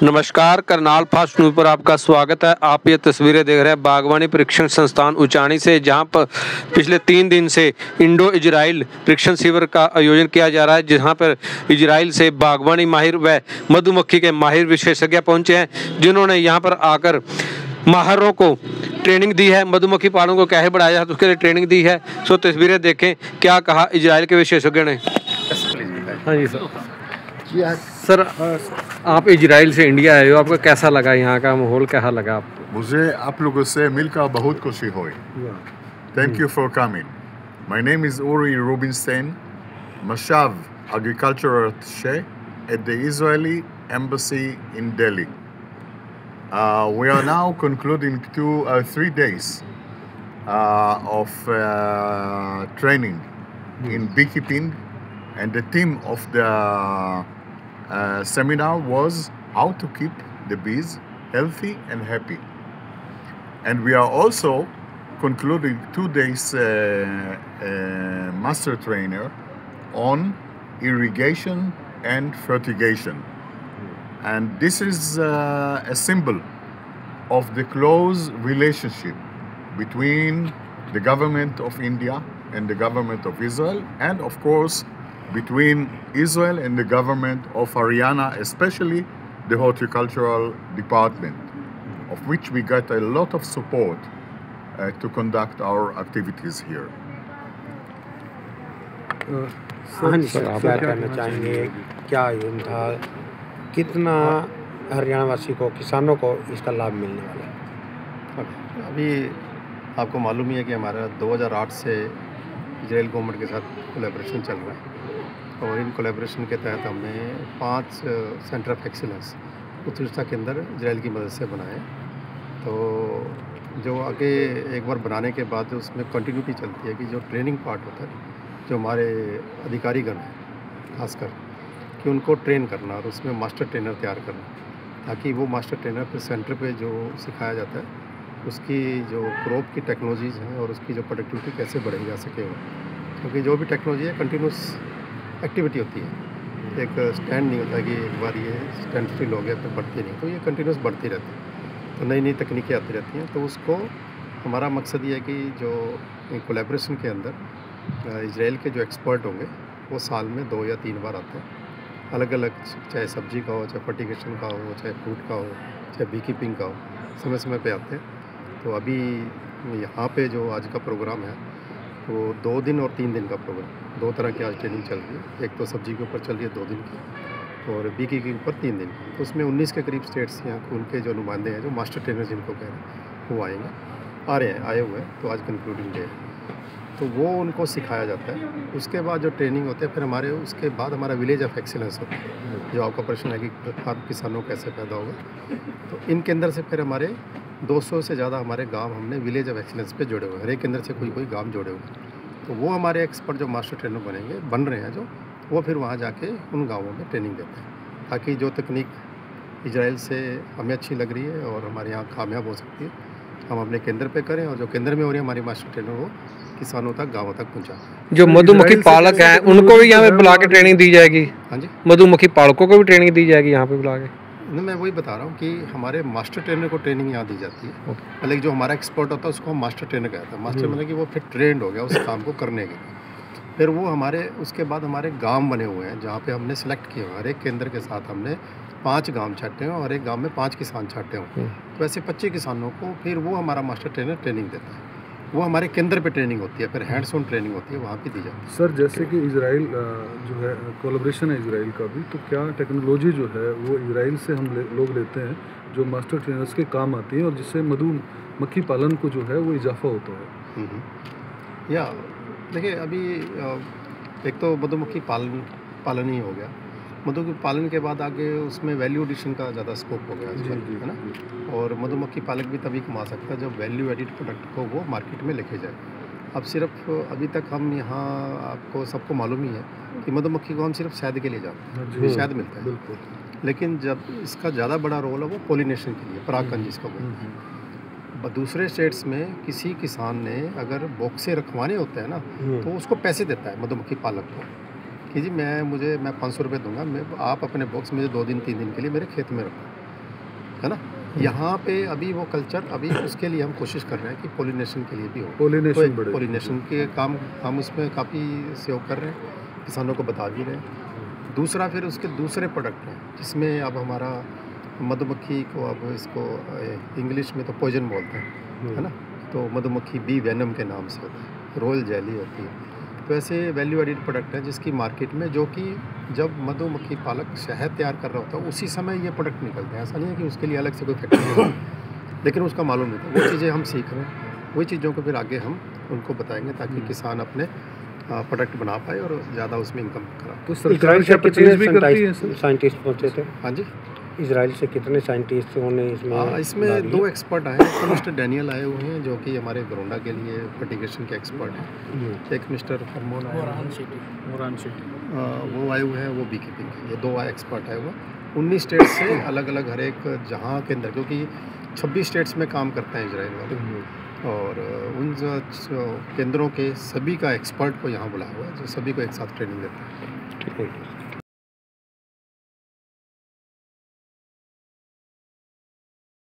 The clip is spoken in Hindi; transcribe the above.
नमस्कार, करनाल फास्ट न्यूज पर आपका स्वागत है। आप ये तस्वीरें देख रहे हैं बागवानी प्रशिक्षण संस्थान उचानी से, जहां पर पिछले 3 दिन से इंडो इजराइल प्रशिक्षण शिविर का आयोजन किया जा रहा है, जहां पर इजराइल से बागवानी माहिर व मधुमक्खी के माहिर विशेषज्ञ पहुंचे हैं, जिन्होंने यहां पर आकर माहिरों को ट्रेनिंग दी है। मधुमक्खी पालन को कैसे बढ़ाया जाए उसके लिए ट्रेनिंग दी है। सो तस्वीरें देखें क्या कहा इजराइल के विशेषज्ञ ने। हाँ जी सर, आप इजराइल से इंडिया आए हो, आपको कैसा लगा, यहाँ का माहौल कैसा लगा आपको? मुझे आप लोगों से मिलकर बहुत खुशी हुई। Thank you for coming. My name is Uri Rubinstein, Mashav Agricultural Attaché at the Israeli Embassy in Delhi. We are now concluding 3 days of training in beekeeping, and the theme of the seminar was how to keep the bees healthy and happy. And we are also concluding 2 days master trainer on irrigation and fertigation. And this is a symbol of the close relationship between the government of India and the government of Israel, and of course between Israel and the government of Haryana, especially the horticultural department, of which we got a lot of support to conduct our activities here. Sir आप बात करना चाहेंगे, क्या आयोजन था, कितना हरियाणा वासी को, किसानों को इसका लाभ मिलने वाला है? अभी आपको मालूम ही है कि हमारा 2008 से इजराइल गवर्नमेंट के साथ कोलैबोरेशन चल रहा है, और इन कोलैबोरेशन के तहत हमने 5 सेंटर ऑफ एक्सीलेंस उत्कृष्टता के अंदर इजराइल की मदद से बनाए। तो जो आगे एक बार बनाने के बाद उसमें कंटिन्यूटी चलती है कि जो ट्रेनिंग पार्ट होता है, जो हमारे अधिकारीगण हैं खासकर, कि उनको ट्रेन करना और उसमें मास्टर ट्रेनर तैयार करना, ताकि वो मास्टर ट्रेनर फिर सेंटर पे जो सिखाया जाता है उसकी जो क्रॉप की टेक्नोलॉजीज़ हैं और उसकी जो प्रोडक्टिविटी कैसे बढ़ाई जा सके वो, क्योंकि जो भी टेक्नोलॉजी है कंटिन्यूस एक्टिविटी होती है, एक स्टैंड नहीं होता कि एक बार ये स्टैंड स्टिल हो गया फिर बढ़ती नहीं, तो ये कंटिन्यूस बढ़ती रहती है। तो नई नई तकनीकें आती रहती हैं। तो उसको हमारा मकसद ये है कि जो कोलैबोरेशन के अंदर इजराइल के जो एक्सपर्ट होंगे वो साल में 2 या 3 बार आते हैं, अलग अलग, चाहे सब्जी का हो, चाहे फर्टिगेशन का हो, चाहे फ्रूट का हो, चाहे बी कीपिंग का हो, समय समय पे आते हैं। तो अभी यहाँ पे जो आज का प्रोग्राम है वो 2 दिन और 3 दिन का प्रोग्राम, 2 तरह की आज ट्रेनिंग चल रही है। एक तो सब्जी के ऊपर चल रही है 2 दिन की, और बी की ऊपर 3 दिन की। तो उसमें 19 के करीब स्टेट्स यहाँ उनके जो नुमाइंदे हैं, जो मास्टर ट्रेनर जिनको कह रहे हैं, वो आए हुए हैं। तो आज कंक्लूडिंग डे है, तो वो उनको सिखाया जाता है। उसके बाद जो ट्रेनिंग होते हैं, फिर हमारे उसके बाद हमारा विलेज ऑफ एक्सीलेंस होता है, जो आपका प्रश्न है कि आप किसानों कैसे पैदा होगा। तो इनके अंदर से फिर हमारे 200 से ज़्यादा हमारे गांव हमने विलेज ऑफ एक्सीलेंस पे जोड़े हुए हैं, हर एक के अंदर से कोई गांव जोड़े हुए हैं। तो वो हमारे एक्सपर्ट जो मास्टर ट्रेनर बन रहे हैं, जो वो फिर वहाँ जाके उन गाँवों में ट्रेनिंग देते हैं, ताकि जो तकनीक इजराइल से हमें अच्छी लग रही है और हमारे यहाँ कामयाब हो सकती है, हम अपने केंद्र पे करें, और जो केंद्र में हो रही है हमारी मास्टर ट्रेनर वो किसानों तक, गाँवों तक पहुँचाएं। जो मधुमक्खी पालक हैं उनको भी यहाँ पे बुला के ट्रेनिंग दी जाएगी? हाँ जी, मधुमक्खी पालकों को भी ट्रेनिंग दी जाएगी यहाँ पे बुला के? नहीं, मैं वही बता रहा हूँ कि हमारे मास्टर ट्रेनर को ट्रेनिंग यहाँ दी जाती है। पहले जो हमारा एक्सपर्ट होता है उसको हम मास्टर ट्रेनर कहते हैं। मास्टर मतलब कि वो फिर ट्रेंड हो गया उस काम को करने के लिए। फिर वो हमारे उसके बाद हमारे गांव बने हुए हैं, जहाँ पे हमने सेलेक्ट किए हुए, हर एक केंद्र के साथ हमने 5 गांव छाटे हैं, और हर एक गांव में 5 किसान छाटे हों। तो ऐसे 25 किसानों को फिर वो हमारा मास्टर ट्रेनर ट्रेनिंग देता है। वो हमारे केंद्र पे ट्रेनिंग होती है, फिर हैंड्स ऑन ट्रेनिंग होती है, वहाँ पे दी जाती है। सर, जैसे कि इजराइल जो है कोलैबोरेशन है इजराइल का भी, तो क्या टेक्नोलॉजी जो है वो इजराइल से हम लोग लेते हैं जो मास्टर ट्रेनर्स के काम आती है, और जिससे मधुमक्खी पालन को जो है वो इजाफा होता है? या देखिए, अभी एक तो मधुमक्खी पालन ही हो गया। मधुमक्खी पालन के बाद आगे उसमें वैल्यू एडिशन का ज़्यादा स्कोप हो गया है ना, और मधुमक्खी पालक भी तभी कमा सकता है जब वैल्यू एडिड प्रोडक्ट को वो मार्केट में लेके जाए। अब सिर्फ अभी तक हम यहाँ, आपको सबको मालूम ही है कि मधुमक्खी को हम सिर्फ शहद के लिए जाते हैं, शहद मिलता है, बिल्कुल। लेकिन जब इसका ज़्यादा बड़ा रोल है वो पोलिनेशन के लिए, परागकण जिसको बोलते हैं। दूसरे स्टेट्स में किसी किसान ने अगर बॉक्से रखवाने होते हैं ना, तो उसको पैसे देता है मधुमक्खी पालक को कि जी मैं 500 रुपये दूंगा, आप अपने बॉक्स मुझे 2 दिन 3 दिन के लिए मेरे खेत में रखो। है ना। यहाँ पे अभी वो कल्चर, अभी उसके लिए हम कोशिश कर रहे हैं कि पोलिनेशन के लिए भी हो, पोलिनेशन बढ़े। पोलिनेशन के काम हम उसमें काफ़ी सहयोग कर रहे हैं, किसानों को बता भी रहे हैं। दूसरा फिर उसके दूसरे प्रोडक्ट हैं जिसमें अब हमारा मधुमक्खी को, अब इसको इंग्लिश में तो पॉइजन बोलते हैं, है ना। तो मधुमक्खी बी वेनम के नाम से होता है, रॉयल जेली होती है। तो ऐसे वैल्यू एडिड प्रोडक्ट है जिसकी मार्केट में, जो कि जब मधुमक्खी पालक शहद तैयार कर रहा होता है उसी समय ये प्रोडक्ट निकलते हैं। ऐसा नहीं है कि उसके लिए अलग से कोई फैक्ट्री है, लेकिन उसका मालूम नहीं था। वो चीज़ें हम सीख रहे हैं, वही चीज़ों को फिर आगे हम उनको बताएंगे ताकि किसान अपने प्रोडक्ट बना पाए और ज़्यादा उसमें इनकम करा। तो सरकार क्या परचेज भी करती है सर? साइंटिस्ट पहुँचे थे हाँ जी, इजराइल से कितने साइंटिस्टों ने इसमें इसमें 2 एक्सपर्ट आए हैं। मिस्टर डैनियल आए हुए हैं जो कि हमारे घरोंडा के लिए फर्टिगेशन के एक्सपर्ट हैं। एक मिस्टर फरमोन आए, वो आए हुए हैं, वो बी कीपिंग के लिए। 2 एक्सपर्ट आए हुए 19 स्टेट से, अलग अलग हर एक जहाँ के अंदर, क्योंकि 26 स्टेट्स में काम करते हैं इजराइल वाले, और उन केंद्रों के सभी का एक्सपर्ट को यहाँ बुलाया हुआ है जो सभी को एक साथ ट्रेनिंग देता है। ठीक है।